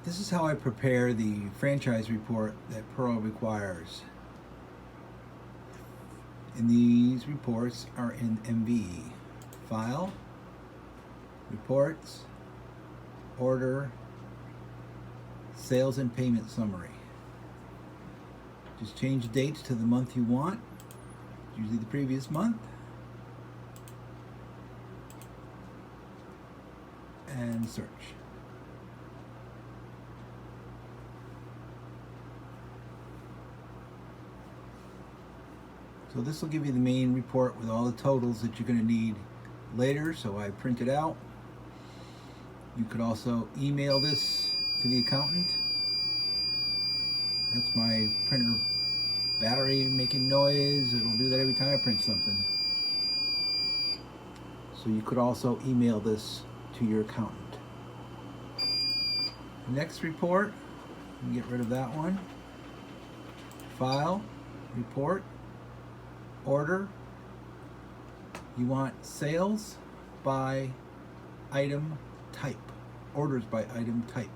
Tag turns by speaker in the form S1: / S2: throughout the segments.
S1: This is how I prepare the franchise report that Pearle requires. And these reports are in MVE. File, Reports, Order, Sales and Payment Summary. Just change the dates to the month you want, usually the previous month. And search. So this will give you the main report with all the totals that you're going to need later, so I print it out. You could also email this to the accountant. That's my printer battery making noise. It'll do that every time I print something. So you could also email this to your accountant. Next report, you can get rid of that one. File, Report, Order. You want sales by item type, orders by item type.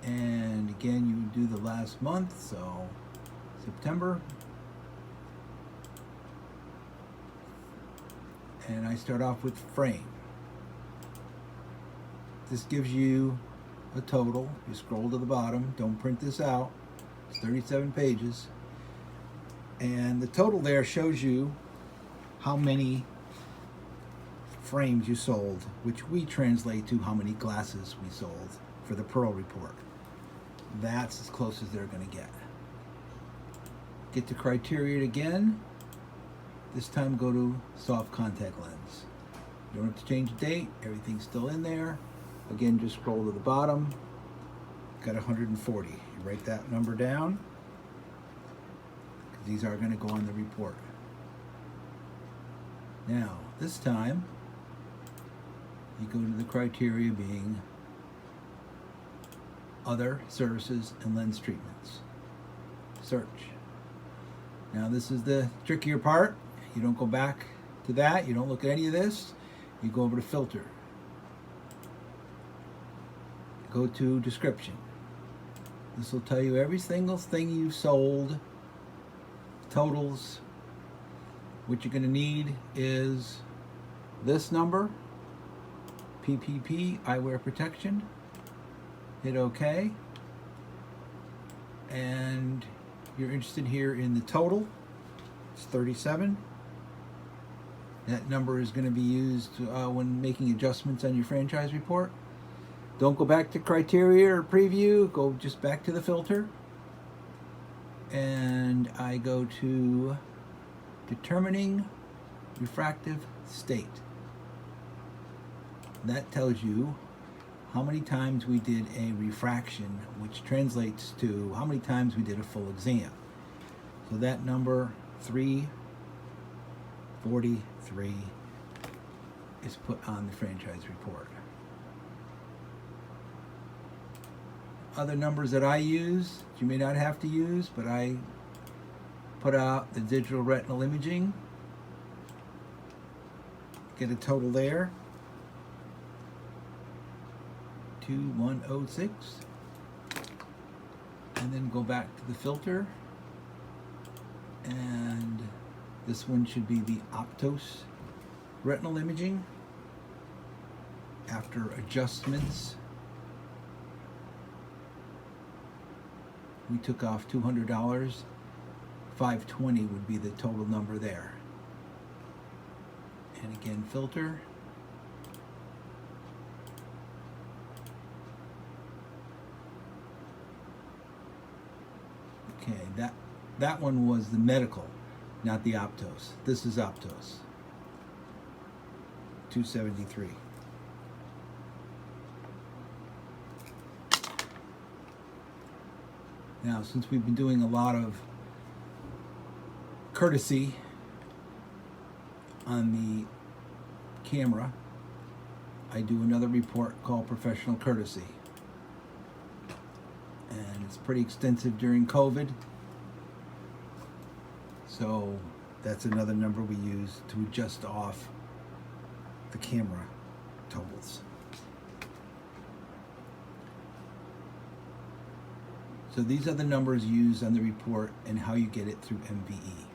S1: And again, you do the last month, so September. And I start off with frame. This gives you a total. You scroll to the bottom, don't print this out. It's 37 pages. And the total there shows you how many frames you sold, which we translate to how many glasses we sold for the Pearle report. That's as close as they're going to get. Get to criteria again. This time go to soft contact lens. You don't have to change the date, everything's still in there. Again, just scroll to the bottom. Got 140. You write that number down, because these are going to go on the report. Now, this time, you go to the criteria being other services and lens treatments. Search. Now, this is the trickier part. You don't go back to that. You don't look at any of this. You go over to filter. Go to description. This will tell you every single thing you sold, totals. What you're going to need is this number, PPP, eyewear protection. Hit OK. And you're interested here in the total. It's 37. That number is going to be used when making adjustments on your franchise report. Don't go back to criteria or preview, go just back to the filter. And I go to determining refractive state. That tells you how many times we did a refraction, which translates to how many times we did a full exam. So that number 343 is put on the franchise report. Other numbers that I use, that you may not have to use, but I put out the digital retinal imaging. Get a total there. 2106. And then go back to the filter. And this one should be the Optos retinal imaging. After adjustments, we took off $200. 520 would be the total number there. And again, filter. Okay, that one was the medical, not the Optos. This is Optos. 273. Now, since we've been doing a lot of courtesy on the camera, I do another report called Professional Courtesy. And it's pretty extensive during COVID. So that's another number we use to adjust off the camera totals. So these are the numbers used on the report and how you get it through MVE.